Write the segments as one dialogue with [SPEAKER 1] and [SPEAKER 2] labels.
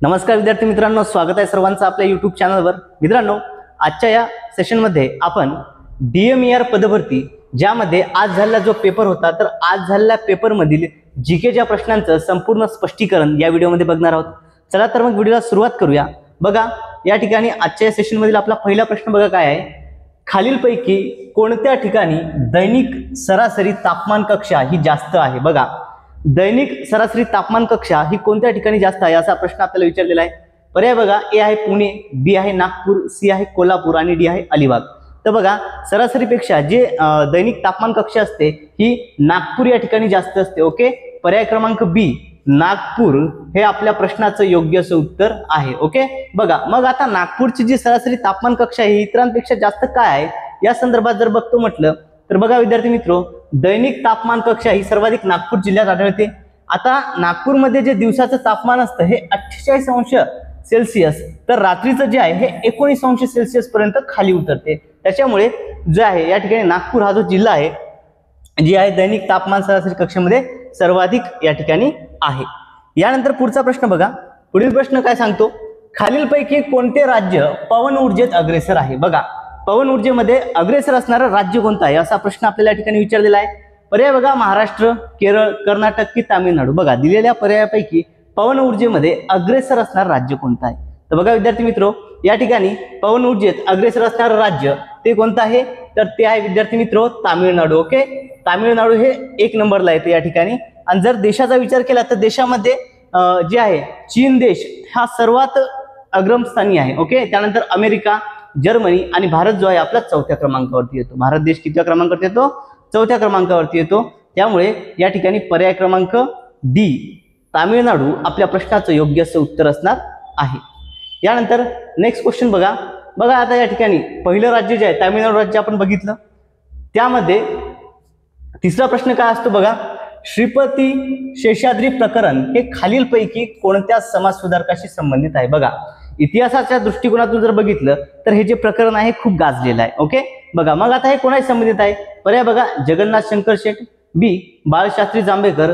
[SPEAKER 1] नमस्कार विद्यार्थी मित्रांनो, स्वागत आहे सर्वांचं आपल्या YouTube चॅनलवर। मित्रांनो, आजच्या या सेशनमध्ये आपण DMER पदभरती ज्यामध्ये आज झालेला जो पेपर होता, तर आज झालेल्या पेपरमधील जीकेच्या प्रश्नांचं संपूर्ण स्पष्टीकरण या व्हिडिओमध्ये बघणार आहोत। चला तर मग व्हिडिओला सुरुवात करूया। बघा, या ठिकाणी आजच्या सेशनमधील आपला पहिला प्रश्न बघा काय आहे। खालीलपैकी कोणत्या ठिकाणी दैनिक सरासरी तापमान कक्षा ही जास्त आहे? बघा, दैनिक सरासरी तापमान कक्षा ही कोणत्या ठिकाणी जास्त आहे असा प्रश्न आपल्याला विचारलेला आहे। पर्याय बघा, ए आहे पुणे, बी आहे नागपूर, सी आहे कोल्हापूर आणि डी आहे अलिबाग। तर बघा, सरासरीपेक्षा जे दैनिक तापमान कक्षा असते ही नागपूर या ठिकाणी जास्त असते। ओके, पर्याय क्रमांक बी नागपूर हे आपल्या प्रश्नाचं योग्य असं उत्तर आहे। ओके, बघा मग आता नागपूरची जी सरासरी तापमान कक्षा आहे इतरांपेक्षा जास्त काय आहे या संदर्भात जर बघतो म्हटलं तर बघा विद्यार्थी मित्रो, दैनिक तापमान कक्षा ही सर्वाधिक नागपूर जिल्ह्यात आढळते। आता नागपूरमध्ये जे दिवसाचं तापमान असतं हे 48 अंश सेल्सिअस, तर रात्रीचं जे आहे हे 19 अंश सेल्सिअस पर्यंत खाली उतरते। त्याच्यामुळे जे आहे या ठिकाणी नागपूर हा जो जिल्हा आहे जी आहे दैनिक तापमान सरासरी कक्षेमध्ये सर्वाधिक या ठिकाणी आहे। यानंतर पुढचा प्रश्न बघा, पुढील प्रश्न काय सांगतो, खालीलपैकी कोणते राज्य पवन ऊर्जेत अग्रेसर आहे? बघा, पवन ऊर्जेमध्ये अग्रेसर असणारं राज्य कोणतं आहे असा प्रश्न आपल्याला या ठिकाणी विचारलेला आहे। पर्याय बघा, महाराष्ट्र, केरळ, कर्नाटक की तामिळनाडू। बघा, दिलेल्या पर्यायापैकी पवन ऊर्जेमध्ये अग्रेसर असणार राज्य कोणतं आहे? तर बघा विद्यार्थी मित्रो, या ठिकाणी पवन ऊर्जेत अग्रेसर असणारं राज्य ते कोणतं आहे? तर ते आहे विद्यार्थी मित्रो तामिळनाडू। ओके, तामिळनाडू हे 1 नंबरला येते या ठिकाणी। आणि जर देशाचा विचार केला तर देशामध्ये जे आहे चीन देश हा सर्वात अग्रस्थानी आहे। ओके, त्यानंतर अमेरिका, जर्मनी आणि भारत जो आहे आपला 4थ्या क्रमांकावरती येतो। भारत देश कितव्या क्रमांकावरती येतो? 4थ्या क्रमांकावरती येतो। त्यामुळे या ठिकाणी पर्याय क्रमांक डी तामिळनाडू आपल्या प्रश्नाचं योग्य असं उत्तर असणार आहे। यानंतर नेक्स्ट क्वेश्चन बघा, आता या ठिकाणी पहिलं राज्य जे आहे तामिळनाडू राज्य आपण बघितलं, त्यामध्ये तिसरा प्रश्न काय असतो बघा, श्रीपती शेषाद्री प्रकरण हे खालीलपैकी कोणत्या समाज सुधारकाशी संबंधित आहे? बघा, इतिहासाच्या दृष्टिकोनातून जर बघितलं तर हे जे प्रकरण आहे खूप गाजलेलं आहे। ओके, बघा मग आता हे कोणाशी संबंधित आहे? पर्याय बघा, जगन्नाथ शंकर शेठ, बी बाळशास्त्री जांभेकर,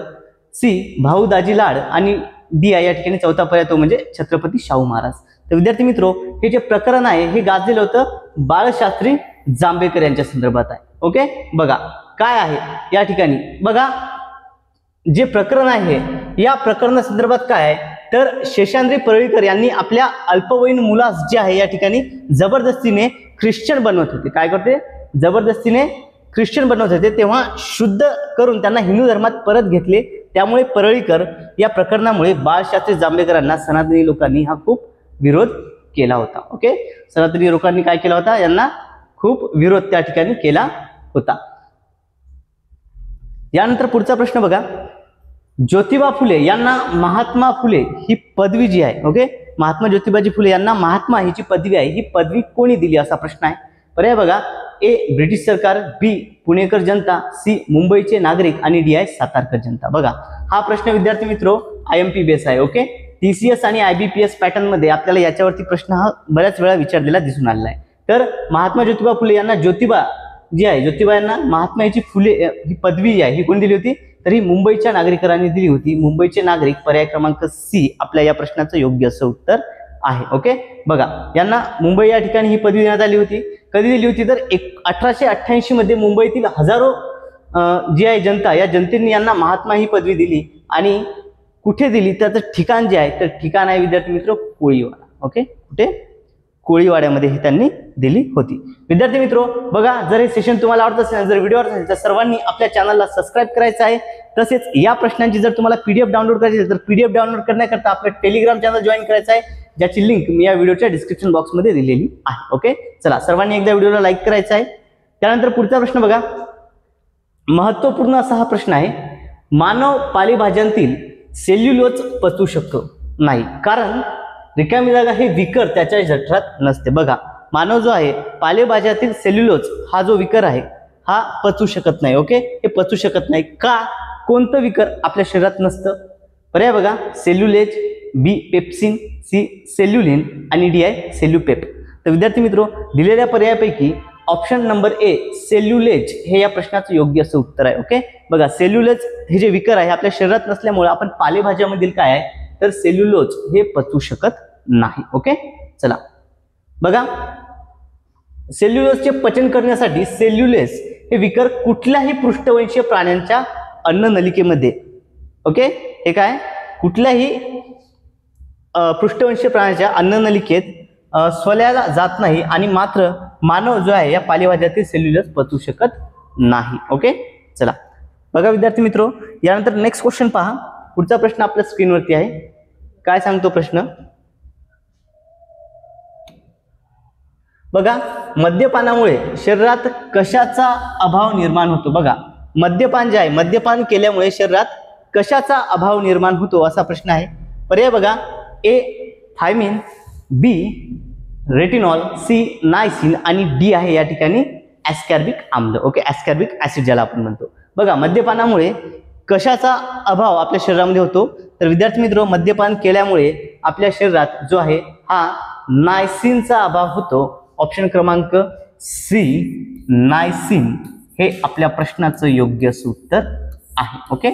[SPEAKER 1] सी भाऊ दाजी लाड आणि डी या ठिकाणी चौथा पर्याय तो म्हणजे छत्रपती शाहू महाराज। तर विद्यार्थी मित्रो, हे जे प्रकरण आहे हे गाजलेलं होतं बाळशास्त्री जांभेकर यांच्या संदर्भात आहे। ओके, बघा काय आहे या ठिकाणी, बघा जे प्रकरण आहे या प्रकरणासंदर्भात काय आहे तर शेषाद्री परळीकर यांनी आपल्या अल्पवयीन मुलास जे आहे या ठिकाणी जबरदस्तीने ख्रिश्चन बनवत होते। काय करते? जबरदस्तीने ख्रिश्चन बनवत होते, तेव्हा शुद्ध करून त्यांना हिंदू धर्मात परत घेतले। त्यामुळे परळीकर या प्रकरणामुळे बाळशास्त्री जांभेकरांना सनातनी लोकांनी हा खूप विरोध केला होता। ओके, सनातनी लोकांनी काय केला होता? यांना खूप विरोध त्या ठिकाणी केला होता। यानंतर पुढचा प्रश्न बघा, ज्योतिबा फुले यांना महात्मा फुले ही पदवी जी आहे, ओके, महात्मा ज्योतिबाजी फुले यांना महात्मा ही जी पदवी आहे ही पदवी कोणी दिली असा प्रश्न आहे। पर्याय बघा, ए ब्रिटिश सरकार, बी पुणेकर जनता, सी मुंबईचे नागरिक आणि डी आहे सातारकर जनता। बघा, हा प्रश्न विद्यार्थी मित्रो IMP बेस आहे। ओके, TCS आणि IBPS पॅटर्न मध्ये आपल्याला याच्यावरती प्रश्न हा बऱ्याच वेळा विचारलेला दिसून आलेला आहे। तर महात्मा ज्योतिबा फुले यांना ज्योतिबा जी आहे, ज्योतिबा यांना महात्मा याची फुले ही पदवी जी आहे ही कोणी दिली होती? तर ही मुंबईच्या नागरिकांनी दिली होती। मुंबईचे नागरिक पर्याय क्रमांक सी आपल्या या प्रश्नाचं योग्य असं उत्तर आहे। ओके, बघा यांना मुंबई या ठिकाणी ही पदवी देण्यात आली होती। कधी दिली होती? तर 1888 मध्ये मुंबईतील हजारो जी आहे जनता, या जनतेने यांना महात्मा ही पदवी दिली। आणि कुठे दिली? त्याचं ठिकाण जे आहे तर ठिकाण आहे विद्यार्थी मित्र कोळीवाडा। ओके, कुठे? कोळीवाड्यामध्ये ही त्यांनी दिली होती। विद्यार्थी मित्रो, बघा जर हे सेशन तुम्हाला आवडत असेल, जर व्हिडिओ आवडत असेल तर सर्वांनी आपल्या चॅनलला सबस्क्राईब करायचं आहे। तसेच या प्रश्नांची जर तुम्हाला PDF डाउनलोड करायची असेल तर PDF डाउनलोड करण्याकरता आपलं टेलिग्राम चॅनल जॉईन करायचं आहे, ज्याची लिंक मी या व्हिडिओच्या डिस्क्रिप्शन बॉक्समध्ये दिलेली आहे। ओके, चला सर्वांनी एकदा व्हिडिओला लाईक करायचं आहे। त्यानंतर पुढचा प्रश्न बघा, महत्त्वपूर्ण असा हा प्रश्न आहे, मानव पालेभाज्यांतील सेल्युलोज पचवू शकतो नाही, कारण रिकामी जागा हे विकर त्याच्या जठरात नसते। बघा, मानव जो आहे पालेभाज्यातील सेल्युलोज हा जो विकर आहे हा पचवू शकत नाही। ओके, हे पचवू शकत नाही का? कोणतं विकर आपल्या शरीरात नसतं? पर्याय बघा, सेल्युलेज, बी पेप्सिन, सी सेल्युलिन आणि डी आहे सेल्युपेप। तर विद्यार्थी मित्रो, दिलेल्या पर्यायापैकी ऑप्शन नंबर ए सेल्युलेज हे या प्रश्नाचं योग्य असं उत्तर आहे। ओके, बघा सेल्युलेज हे जे विकर आहे आपल्या शरीरात नसल्यामुळे आपण पालेभाज्यामधील काय आहे तर सेल्युलोज हे पचू शकत नाही. ओके, चला बघा, सेल्युलोजचे पचन करण्यासाठी सेल्युलोज हे विकर कुठल्याही पृष्ठवंशीय प्राण्यांच्या अन्ननलिकेमध्ये, ओके, हे काय कुठल्याही पृष्ठवंशीय प्राण्याच्या अन्ननलिकेत स्वल्याला जात नाही आणि मात्र मानव जो आहे या पालेभाज्यातील सेल्युलोज पचू शकत नाही. ओके, चला बघा विद्यार्थी मित्रो, यानंतर नेक्स्ट क्वेश्चन पहा. पुढचा प्रश्न आपल्या स्क्रीनवरती आहे. काय सांगतो प्रश्न बघा, मद्यपानामुळे शरीरात कशाचा अभाव निर्माण होतो? बघा, मद्यपान जे आहे, मद्यपान केल्यामुळे शरीरात कशाचा अभाव निर्माण होतो असा प्रश्न आहे. पर्याय बघा, A thiamine, B retinol, C niacin आणि डी आहे या ठिकाणी ॲस्कॉर्बिक आम्ल. ओके, ॲस्कॉर्बिक ऍसिड ज्याला आपण म्हणतो. बघा, मद्यपानामुळे कशाचा अभाव आपल्या शरीरामध्ये होतो? तर विद्यार्थी मित्र, मद्यपान केल्यामुळे आपल्या शरीरात जो आहे हा नायसिनचा अभाव होतो. ऑप्शन क्रमांक सी नायसिन हे आपल्या प्रश्नाचं योग्य उत्तर आहे. ओके,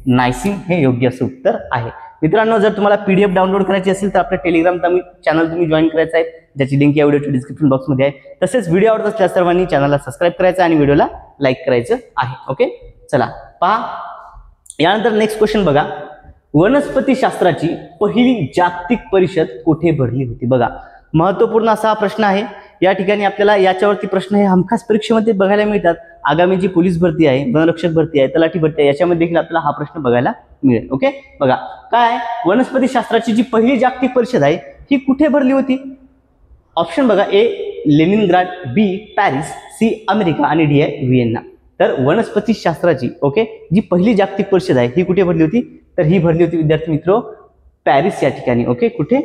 [SPEAKER 1] नायसिन हे योग्य उत्तर आहे. मित्रांनो, जर तुम्हाला PDF डाउनलोड करायची असेल तर आपलं टेलिग्राम चॅनल तुम्ही जॉईन करायचं आहे, ज्याची लिंक या व्हिडिओच्या डिस्क्रिप्शन बॉक्समध्ये आहे. तसेच व्हिडिओ आवडत असल्यास सर्वांनी चॅनलला सबस्क्राईब करायचं आणि व्हिडिओला लाईक करायचं आहे. ओके, चला पहा. यानंतर नेक्स्ट क्वेश्चन बघा, वनस्पतीशास्त्राची पहिली जागतिक परिषद कुठे भरली होती? बघा, महत्त्वपूर्ण असा हा प्रश्न आहे. या ठिकाणी आपल्याला याच्यावरती प्रश्न हे हमखास परीक्षेमध्ये बघायला मिळतात. आगामी जी पोलीस भरती आहे, वनरक्षक भरती आहे, तलाठी भरती आहे, याच्यामध्ये देखील आपल्याला हा प्रश्न बघायला मिळेल. ओके, बघा काय, वनस्पतीशास्त्राची जी पहिली जागतिक परिषद आहे ही कुठे भरली होती? ऑप्शन बघा, ए लेनिनग्राड, बी पॅरिस, सी अमेरिका आणि डी आहे व्हिएन्ना. तर वनस्पतीशास्त्राची ओके जी पहिली जागतिक परिषद आहे ही कुठे भरली होती? तर ही भरली होती विद्यार्थी मित्रो पॅरिस या ठिकाणी. ओके, कुठे?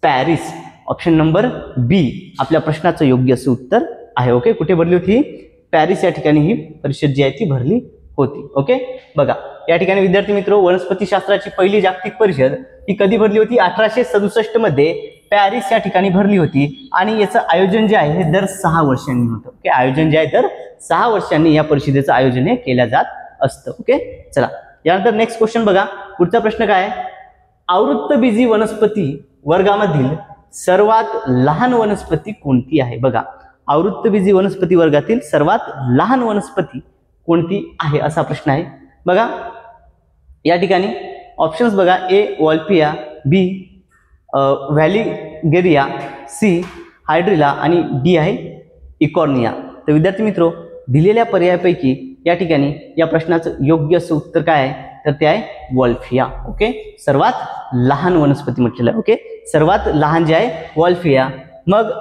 [SPEAKER 1] पॅरिस. ऑप्शन नंबर बी आपल्या प्रश्नाचं योग्य असं उत्तर आहे. ओके, कुठे भरली होती? पॅरिस या ठिकाणी ही परिषद जी आहे ती भरली होती. ओके, बघा या ठिकाणी विद्यार्थी मित्रो, वनस्पतीशास्त्राची पहिली जागतिक परिषद ही कधी भरली होती? 1867 मध्ये पॅरिस या ठिकाणी भरली होती आणि याचं आयोजन जे आहे हे दर 6 वर्षांनी होतं. ओके, आयोजन जे आहे दर 6 वर्षांनी या परिषदेचं आयोजन हे केलं जात असतं. ओके, चला यानंतर नेक्स्ट क्वेश्चन बघा. पुढचा प्रश्न काय आहे? आवृत्तबीजी वनस्पती वर्गामधील सर्वात लहान वनस्पती कोणती आहे? बघा, आवृत्तबीजी वनस्पती वर्गातील सर्वात लहान वनस्पती कोणती आहे असा प्रश्न आहे. बघा या ठिकाणी ऑप्शन्स बघा, ए वॉल्पिया, बी व्हॅलिगेरिया, सी हायड्रिला आणि डी आहे इकॉर्निया. तर विद्यार्थी मित्रो, दिलेल्या पर्यायापैकी या ठिकाणी या प्रश्नाचं योग्य असं उत्तर काय आहे? तर ते आहे वॉल्फिया. ओके, सर्वात लहान वनस्पती म्हटलेलं आहे. ओके, सर्वात लहान जे आहे वॉल्फिया. मग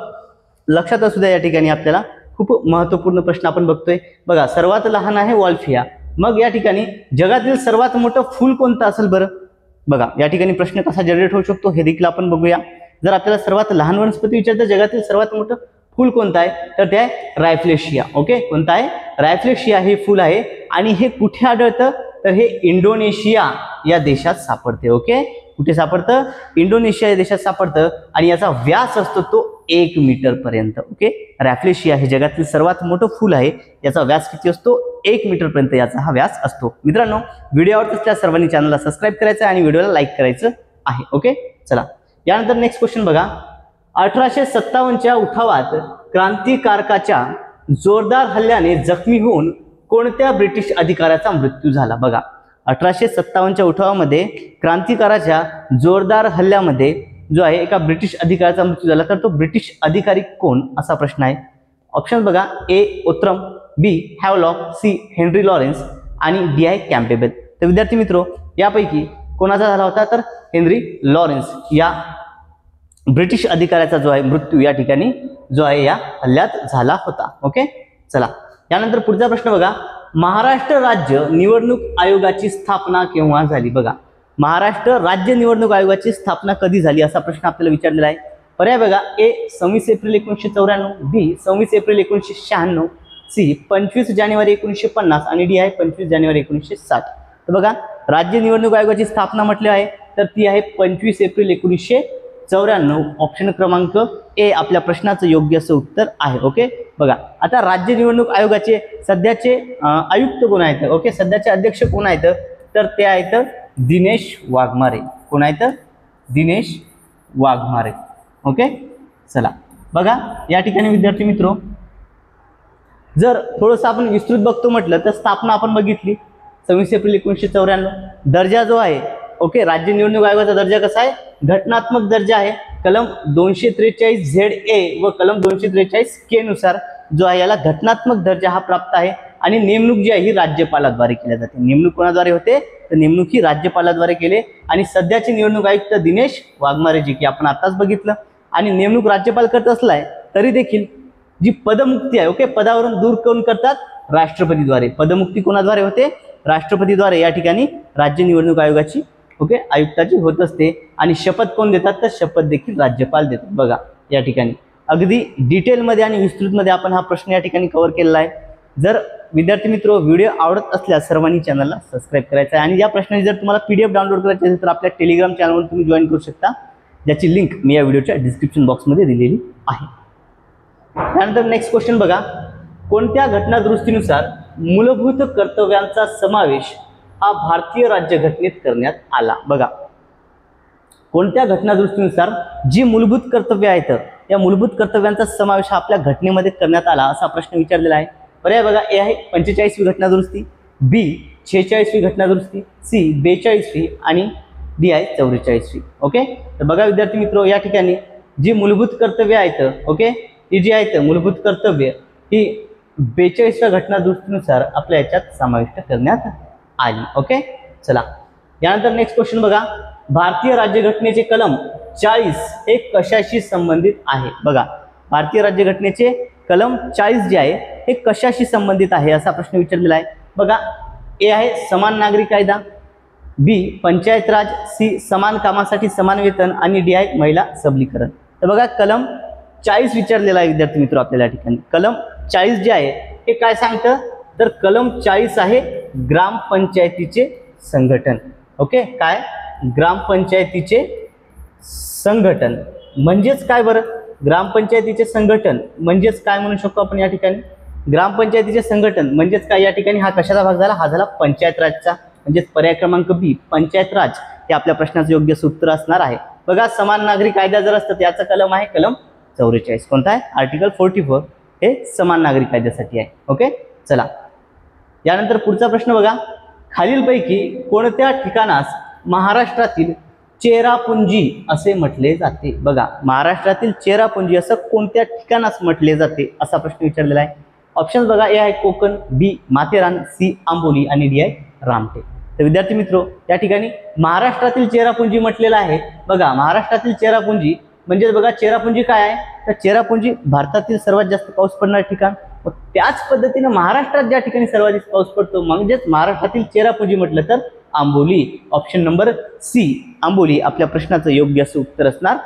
[SPEAKER 1] लक्षात असू द्या, या ठिकाणी आपल्याला खूप महत्त्वपूर्ण प्रश्न आपण बघतोय. बघा, सर्वात लहान आहे वॉल्फिया. मग या ठिकाणी जगातील सर्वात मोठं फूल कोणतं असेल बरं? बघा या ठिकाणी प्रश्न कसा जनरेट होऊ शकतो हे देखील आपण बघूया. जर आपल्याला सर्वात लहान वनस्पती विचारतं जगातील सर्वात मोठं फूल कोणतं आहे? तर ते आहे रायफ्लेशिया. ओके, कोणतं आहे? रायफ्लेशिया हे फूल आहे आणि हे कुठे आढळतं? तर हे इंडोनेशिया या देशात सापडते. ओके, कुठे सापडतं? इंडोनेशिया या देशात सापडतं आणि याचा व्यास असतो तो 1 मीटर पर्यंत. ओके, रॅफ्लेशिया हे जगातील सर्वात मोठं फूल आहे. याचा व्यास किती असतो? 1 मीटर पर्यंत याचा हा व्यास असतो. मित्रांनो, व्हिडिओ आवडत असल्यास सर्वांनी चॅनलला सबस्क्राईब करायचं आणि व्हिडिओला लाईक करायचं आहे. ओके, चला यानंतर नेक्स्ट क्वेश्चन बघा. 1857च्या उठावात क्रांतिकारकाच्या जोरदार हल्ल्याने जखमी होऊन कोणत्या ब्रिटिश अधिकाऱ्याचा मृत्यू झाला? बघा, 1857च्या उठावामध्ये क्रांतिकाराच्या जोरदार हल्ल्यामध्ये जो आहे एका ब्रिटिश अधिकाऱ्याचा मृत्यू झाला. तर तो ब्रिटिश अधिकारी कोण असा प्रश्न आहे. ऑप्शन बघा, ए ओत्रम, बी हॅवलॉक, सी हेनरी लॉरेन्स आणि डी आहे कॅम्पेबल. तर विद्यार्थी मित्रो, यापैकी कोणाचा झाला होता? तर हेनरी लॉरेन्स या ब्रिटिश अधिकाऱ्याचा जो आहे मृत्यू या ठिकाणी जो आहे या हल्ल्यात झाला होता. ओके, चला यानंतर पुढचा प्रश्न बघा. महाराष्ट्र राज्य निवडणूक आयोगाची स्थापना केव्हा झाली? बघा, महाराष्ट्र राज्य निवडणूक आयोगाची स्थापना कधी झाली असा प्रश्न आपल्याला विचारलेला आहे. पर्याय बघा, ए 26 एप्रिल 1994, बी 26 एप्रिल 1996, सी 25 जानेवारी 1950 आणि डी आहे 25 जानेवारी 1960. तर बघा, राज्य निवडणूक आयोगाची स्थापना म्हटली आहे तर ती आहे 25 एप्रिल 1994. ऑप्शन क्रमांक ए आपल्या प्रश्नाचं योग्य असं उत्तर आहे. ओके, बघा आता राज्य निवडणूक आयोगाचे सध्याचे आयुक्त कोण आहेत? ओके, सध्याचे अध्यक्ष कोण आहेत? तर ते आहेत दिनेश वाघमारे. कोण आहेत? दिनेश वाघमारे. ओके, चला बघा या ठिकाणी विद्यार्थी मित्र, जर थोडंसं आपण विस्तृत बघतो म्हटलं तर स्थापना आपण बघितली 26 एप्रिल 1994. दर्जा जो आहे, ओके, राज्य निवडणूक आयोगाचा दर्जा कसा आहे? घटनात्मक दर्जा आहे. कलम 243ZA व कलम 243K नुसार जो आहे याला घटनात्मक दर्जा हा प्राप्त आहे. आणि नेमणूक जी आहे ही राज्यपालाद्वारे केली जाते. नेमणूक कोणाद्वारे होते? तर नेमणूक ही राज्यपालाद्वारे केले. आणि सध्याचे निवडणूक आयुक्त दिनेश वाघमारे जी की आपण आताच बघितलं. आणि नेमणूक राज्यपाल करत असलाय तरी देखील जी पदमुक्ती आहे, ओके, पदावरून दूर कोण करतात? राष्ट्रपतीद्वारे. पदमुक्ती कोणाद्वारे होते? राष्ट्रपतीद्वारे या ठिकाणी राज्य निवडणूक आयोगाची, ओके, आयुक्ताची होत असते. आणि शपथ कोण देतात? तर शपथ देखील राज्यपाल देतात. बघा या ठिकाणी अगदी डिटेलमध्ये आणि विस्तृतमध्ये आपण हा प्रश्न या ठिकाणी कव्हर केलेला आहे. जर विद्यार्थी मित्र व्हिडिओ आवडत असल्यास सर्वांनी चॅनलला सबस्क्राईब करायचं आहे. आणि या प्रश्नाची जर तुम्हाला PDF डाउनलोड करायची असेल तर आपल्या टेलिग्राम चॅनलवर तुम्ही जॉईन करू शकता, ज्याची लिंक मी या व्हिडिओच्या डिस्क्रिप्शन बॉक्समध्ये दिलेली आहे. त्यानंतर नेक्स्ट क्वेश्चन बघा, कोणत्या घटनादुरुस्तीनुसार मूलभूत कर्तव्यांचा समावेश हा भारतीय राज्यघटनेत करण्यात आला? बघा, कोणत्या घटनादुरुस्तीनुसार जी मूलभूत कर्तव्य आहेत या मूलभूत कर्तव्यांचा समावेश हा आपल्या घटनेमध्ये करण्यात आला असा प्रश्न विचारलेला आहे. पर्याय बघा, ए आहे 45वी घटनादुरुस्ती, बी 46वी घटनादुरुस्ती, सी 42वी आणि डी आहे 44वी. ओके, तर बघा विद्यार्थी मित्र, या ठिकाणी जी मूलभूत कर्तव्य आहेत, ओके, ही जी आहेत मूलभूत कर्तव्य ही 42व्या घटनादुरुस्तीनुसार आपल्या याच्यात समाविष्ट करण्यात आली. ओके, चला यानंतर नेक्स्ट क्वेश्चन बघा, भारतीय राज्यघटनेचे कलम 40 हे कशाशी संबंधित आहे? बघा, भारतीय राज्यघटनेचे कलम 40 जे आहे हे कशाशी संबंधित आहे असा प्रश्न विचारलेला आहे. बघा, ए आहे समान नागरी कायदा, बी पंचायत राज, सी समान कामासाठी समान वेतन आणि डी आहे महिला सबलीकरण. तर बघा कलम 40 विचारलेला आहे विद्यार्थी मित्र आपल्याला. या ठिकाणी कलम 40 जे आहे हे काय सांगतं? तर कलम 40 आहे ग्रामपंचायतीचे संघटन. ओके, काय? ग्रामपंचायतीचे संघटन म्हणजेच काय बरं? ग्रामपंचायतीचे संघटन म्हणजेच काय म्हणू शकतो आपण या ठिकाणी? ग्रामपंचायतीचे संघटन म्हणजेच काय? या ठिकाणी हा कशाचा भाग झाला? हा झाला पंचायत राजचा. म्हणजेच पर्याय क्रमांक बी पंचायत राज हे आपल्या प्रश्नाचं योग्य उत्तर असणार आहे. बघा, समान नागरी कायदा जर असतं याचा कलम आहे कलम 44. कोणता आहे? आर्टिकल 44 हे समान नागरी कायद्यासाठी आहे. ओके, चला यानंतर पुढचा प्रश्न बघा, खालीलपैकी कोणत्या ठिकाणास महाराष्ट्रातील चेरापुंजी असे म्हटले जाते? बघा, महाराष्ट्रातील चेरापुंजी असं कोणत्या ठिकाणास म्हटले जाते असा प्रश्न विचारलेला आहे. ऑप्शन बघा, ए आहे कोकण, बी माथेरान, सी आंबोली आणि डी आहे रामटेक. तर विद्यार्थी मित्र, या ठिकाणी महाराष्ट्रातील चेरापुंजी म्हटलेला आहे. बघा, महाराष्ट्रातील चेरापुंजी म्हणजे बघा चेरापुंजी काय आहे? तर चेरापुंजी भारतातील सर्वात जास्त पाऊस पडणारे ठिकाण. व त्याच पद्धतीने महाराष्ट्रात ज्या ठिकाणी सर्वात जास्त पाऊस पडतो म्हणजेच महाराष्ट्रातील चेरापुंजी म्हटलं तर Amboli. Option number C Amboli आपल्या प्रश्नाचं योग्य असं उत्तर असणार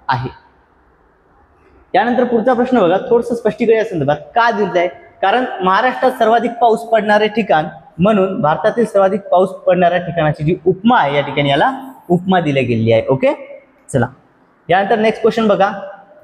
[SPEAKER 1] आहे. त्यानंतर पुढचा प्रश्न बघा, थोडंसं स्पष्टीकरण या संदर्भात का दिलं आहे? कारण महाराष्ट्रात सर्वाधिक पाऊस पडणारे ठिकाण म्हणून भारतातील सर्वाधिक पाऊस पडणाऱ्या ठिकाणाची जी उपमा आहे या ठिकाणी याला उपमा दिली गेलेली आहे. ओके, चला यानंतर नेक्स्ट क्वेश्चन बघा,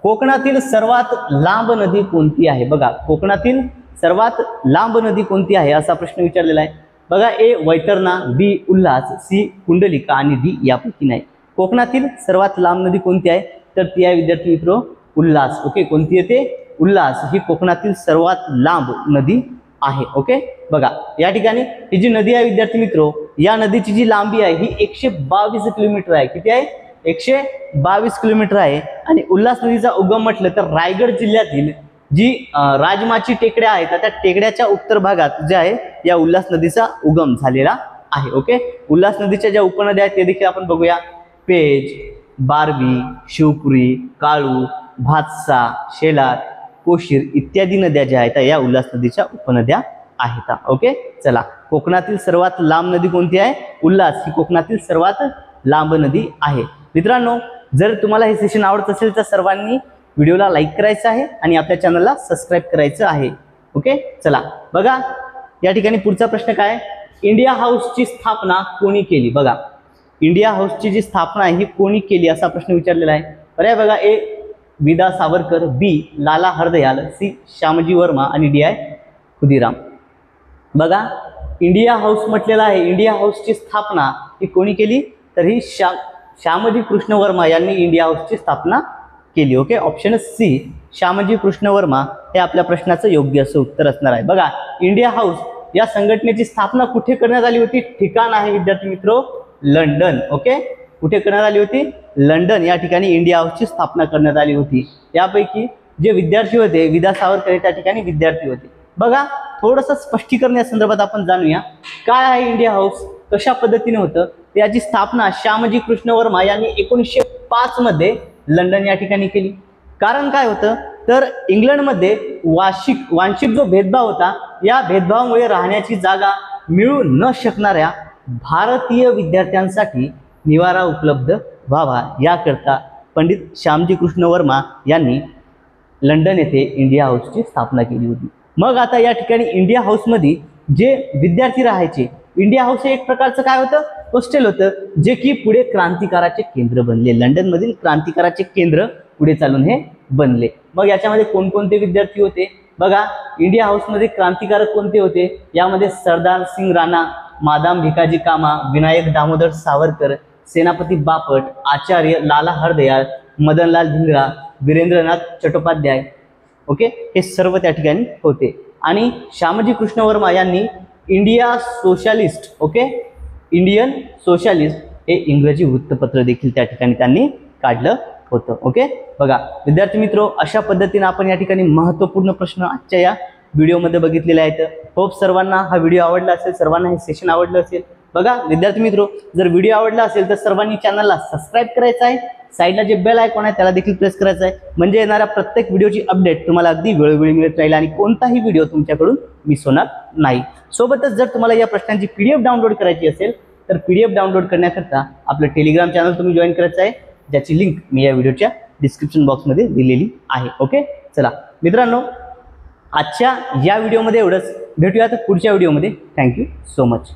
[SPEAKER 1] कोकणातील सर्वात लांब नदी कोणती आहे? बघा, कोकणातील सर्वात लांब नदी कोणती आहे असा प्रश्न विचारलेला आहे. बघा, ए वैतरणा, बी उल्हास, सी कुंडलिका आणि डी यापैकी नाही. कोकणातील सर्वात लांब नदी कोणती आहे? तर ती आहे विद्यार्थी मित्र उल्हास. ओके, कोणती येते? उल्हास ही कोकणातील सर्वात लांब नदी आहे. ओके, बघा या ठिकाणी ही जी नदी आहे विद्यार्थी मित्र, या नदीची जी लांबी आहे ही 122 किलोमीटर आहे. किती आहे? 122 किलोमीटर आहे. आणि उल्हास नदीचा उगम म्हटलं तर रायगड जिल्ह्यातील जी राजमाची टेकड्या आहेत त्या टेकड्याच्या उत्तर भागात जे आहे या उल्हास नदीचा उगम झालेला आहे. ओके, उल्हास नदीच्या ज्या उपनद्या आहेत ते देखील आपण बघूया. पेज, बारवी, शिवपुरी, काळू, भातसा, शेलार, कोशीर इत्यादी नद्या ज्या आहेत या उल्हास नदीच्या उपनद्या आहेत. ओके, चला कोकणातील सर्वात लांब नदी कोणती आहे? उल्हास ही कोकणातील सर्वात लांब नदी आहे. मित्रांनो, जर तुम्हाला हे सेशन आवडत असेल तर सर्वांनी व्हिडिओला लाईक करायचं आहे आणि आपल्या चॅनलला सबस्क्राईब करायचं आहे. ओके, चला बघा या ठिकाणी पुढचा प्रश्न काय? इंडिया हाऊसची स्थापना कोणी केली? बघा, इंडिया हाऊसची जी स्थापना आहे ही कोणी केली असा प्रश्न विचारलेला आहे. पर्याय बघा, ए विदा सावरकर, बी लाला हरदयाल, सी श्यामजी वर्मा आणि डी आहे खुदीराम. बघा, इंडिया हाऊस म्हटलेला आहे. इंडिया हाऊसची स्थापना ही कोणी केली? तर ही श्यामजी कृष्ण वर्मा यांनी इंडिया हाऊसची स्थापना केली. Okay, option C Shyamji Krishna Varma हे आपल्या प्रश्नाचं योग्य असं उत्तर असणार आहे. बघा, इंडिया हाऊस या संघटनेची स्थापना कुठे करण्यात आली होती? ठिकाण आहे विद्यार्थी मित्रो लंडन. ओके, कुठे करण्यात आली होती? लंडन या ठिकाणी इंडिया हाऊसची स्थापना करण्यात आली होती. यापैकी जे विद्यार्थी होते विदा सावरकर त्या ठिकाणी विद्यार्थी होते. बघा, थोडंसं स्पष्टीकरण या संदर्भात आपण जाणूया. काय आहे इंडिया हाऊस, कशा पद्धतीने होतं? याची स्थापना श्यामजी कृष्ण वर्मा यांनी 1905 मध्ये लंडन या ठिकाणी केली. कारण काय होतं तर इंग्लंडमध्ये वांशिक जो भेदभाव होता, या भेदभावामुळे राहण्याची जागा मिळू न शकणाऱ्या भारतीय विद्यार्थ्यांसाठी निवारा उपलब्ध व्हावा याकरता पंडित श्यामजी कृष्ण वर्मा यांनी लंडन येथे इंडिया हाऊसची स्थापना केली होती. मग आता या ठिकाणी इंडिया हाऊसमध्ये जे विद्यार्थी राहायचे, इंडिया हाऊस हे एक प्रकारचं काय होतं? हॉस्टेल होतं, जे की पुढे क्रांतिकाराचे केंद्र बनले. लंडनमधील क्रांतिकाराचे केंद्र पुढे चालून हे बनले. मग याच्यामध्ये कोणकोणते विद्यार्थी होते? बघा, इंडिया हाऊसमध्ये क्रांतिकारक कोणते होते? यामध्ये सरदार सिंग राणा, मादाम भिकाजी कामा, विनायक दामोदर सावरकर, सेनापती बापट, आचार्य लाला हरदयाळ, मदनलाल धिंगरा, वीरेंद्रनाथ चट्टोपाध्याय. ओके, हे सर्व त्या ठिकाणी होते. आणि श्यामजी कृष्ण वर्मा यांनी इंडियन सोशलिस्ट हे इंग्रजी वृत्तपत्र देखील त्या ठिकाणी त्यांनी काढलं होतं. ओके, बघा विद्यार्थी मित्रो, अशा पद्धतीने आपण या ठिकाणी महत्त्वपूर्ण प्रश्न आजच्या या व्हिडिओमध्ये बेगितलेले आहेत. होप सर्वांना हा व्हिडिओ आवडला असेल, सर्वांना हे सेशन आवडलं असेल. बघा विद्यार्थी मित्रो, जर व्हिडिओ आवडला असेल तर सर्वांनी चॅनलला सबस्क्राईब करायचं आहे. साईडला जे बेल आयकॉन आहे त्याला देखील प्रेस करायचं आहे, म्हणजे येणाऱ्या प्रत्येक व्हिडिओची अपडेट तुम्हाला अगदी वेळोवेळी मिळत राहील आणि कोणताही व्हिडिओ तुमच्याकडून मिस होणार नाही. सोबतच जर तुम्हाला या प्रश्नांची PDF डाउनलोड करायची असेल तर PDF डाउनलोड करण्याकरता आपलं टेलिग्राम चॅनल तुम्ही जॉईन करायचं आहे, ज्याची लिंक मी या व्हिडिओच्या डिस्क्रिप्शन बॉक्समध्ये दिलेली आहे. ओके, चला मित्रांनो, आजच्या या व्हिडिओमध्ये एवढंच. भेटूया तर पुढच्या व्हिडिओमध्ये. Thank you so much.